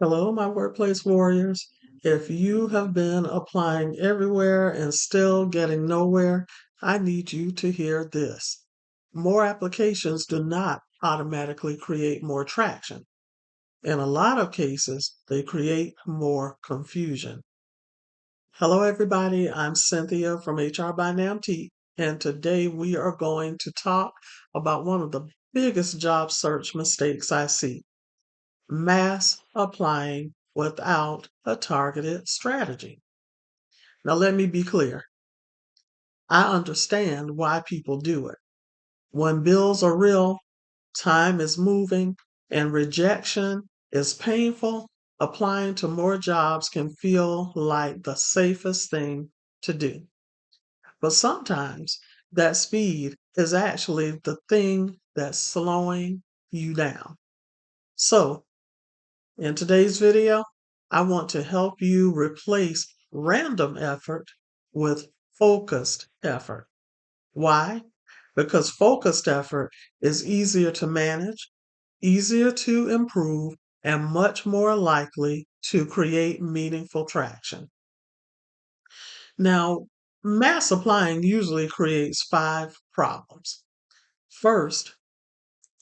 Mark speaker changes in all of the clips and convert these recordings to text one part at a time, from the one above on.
Speaker 1: Hello, my workplace warriors. If you have been applying everywhere and still getting nowhere, I need you to hear this. More applications do not automatically create more traction. In a lot of cases, they create more confusion. Hello, everybody. I'm Cynthia from HR by Nnamtique, and today we are going to talk about one of the biggest job search mistakes I see: mass applying without a targeted strategy. Now, let me be clear. I understand why people do it. When bills are real, time is moving, and rejection is painful, applying to more jobs can feel like the safest thing to do. But sometimes that speed is actually the thing that's slowing you down. So, in today's video, I want to help you replace random effort with focused effort. Why? Because focused effort is easier to manage, easier to improve, and much more likely to create meaningful traction. Now, mass applying usually creates 5 problems. First,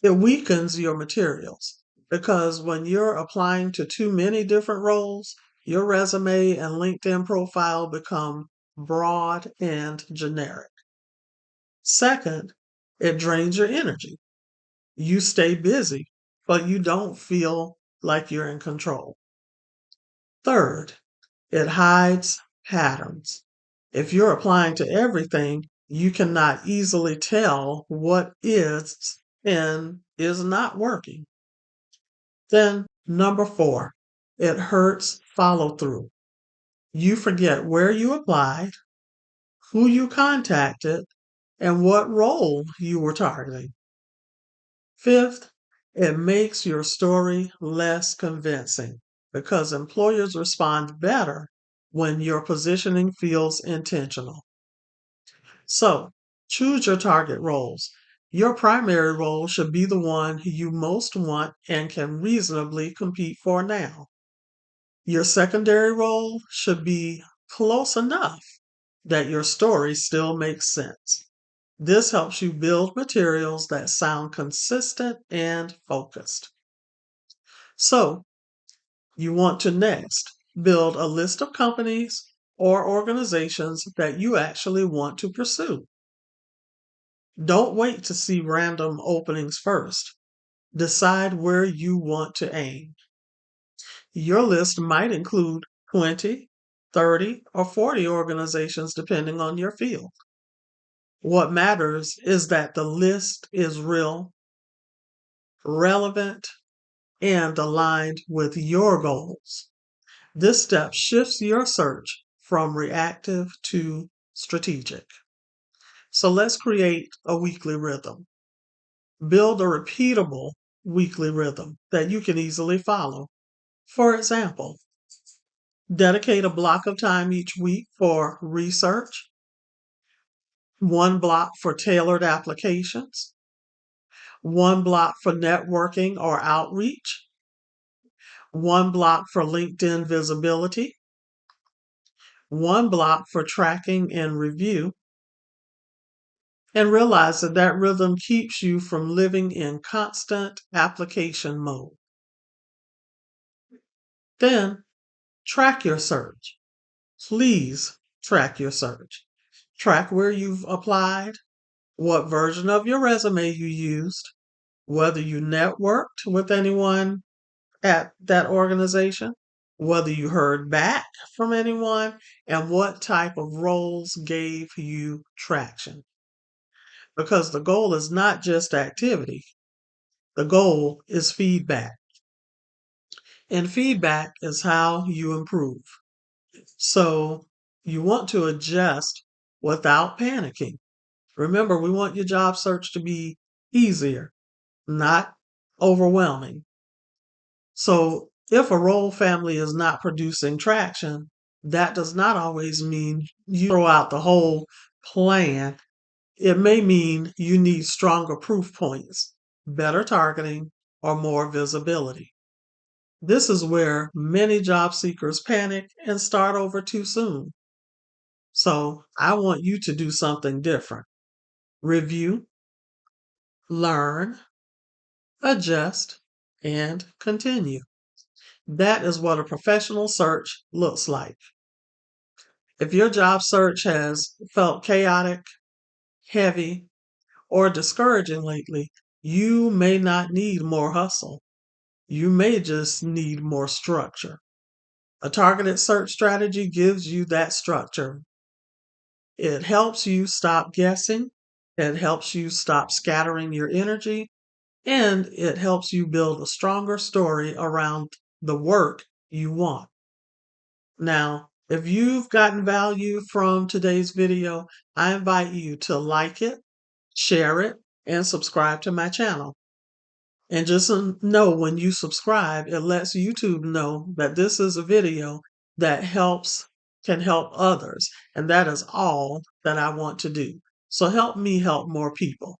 Speaker 1: it weakens your materials because when you're applying to too many different roles, your resume and LinkedIn profile become broad and generic. Second, it drains your energy. You stay busy, but you don't feel like you're in control. Third, it hides patterns. If you're applying to everything, you cannot easily tell what is and is not working. Then, number 4, it hurts follow through. You forget where you applied, who you contacted, and what role you were targeting. Fifth, it makes your story less convincing because employers respond better when your positioning feels intentional. So, choose your target roles. Your primary role should be the one you most want and can reasonably compete for now. Your secondary role should be close enough that your story still makes sense. This helps you build materials that sound consistent and focused. So, you want to next build a list of companies or organizations that you actually want to pursue. Don't wait to see random openings first. Decide where you want to aim. Your list might include 20, 30, or 40 organizations depending on your field. What matters is that the list is real, relevant, and aligned with your goals. This step shifts your search from reactive to strategic. So let's create a weekly rhythm. Build a repeatable weekly rhythm that you can easily follow. For example, dedicate a block of time each week for research, one block for tailored applications, one block for networking or outreach, one block for LinkedIn visibility, one block for tracking and review, and realize that that rhythm keeps you from living in constant application mode. Then track your search. Please track your search. Track where you've applied, what version of your resume you used, whether you networked with anyone at that organization, whether you heard back from anyone, and what type of roles gave you traction. Because the goal is not just activity, the goal is feedback. And feedback is how you improve. So you want to adjust without panicking. Remember, we want your job search to be easier, not overwhelming. So if a role family is not producing traction, that does not always mean you throw out the whole plan. It may mean you need stronger proof points, better targeting, or more visibility. This is where many job seekers panic and start over too soon. So I want you to do something different. Review, learn, adjust, and continue. That is what a professional search looks like. If your job search has felt chaotic, heavy, or discouraging lately, you may not need more hustle. You may just need more structure. A targeted search strategy gives you that structure. It helps you stop guessing, it helps you stop scattering your energy, and it helps you build a stronger story around the work you want. Now, if you've gotten value from today's video, I invite you to like it, share it, and subscribe to my channel. And just know when you subscribe, it lets YouTube know that this is a video that can help others. And that is all that I want to do. So help me help more people.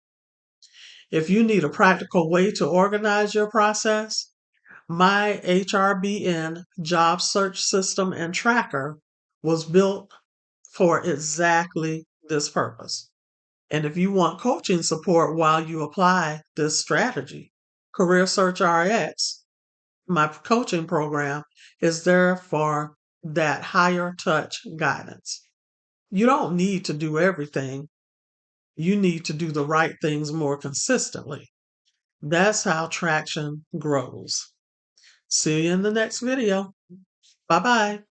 Speaker 1: If you need a practical way to organize your process, my HRBN job search system and tracker was built for exactly this purpose. And if you want coaching support while you apply this strategy, Career Search RX, my coaching program, is there for that higher touch guidance. You don't need to do everything. You need to do the right things more consistently. That's how traction grows. See you in the next video. Bye bye.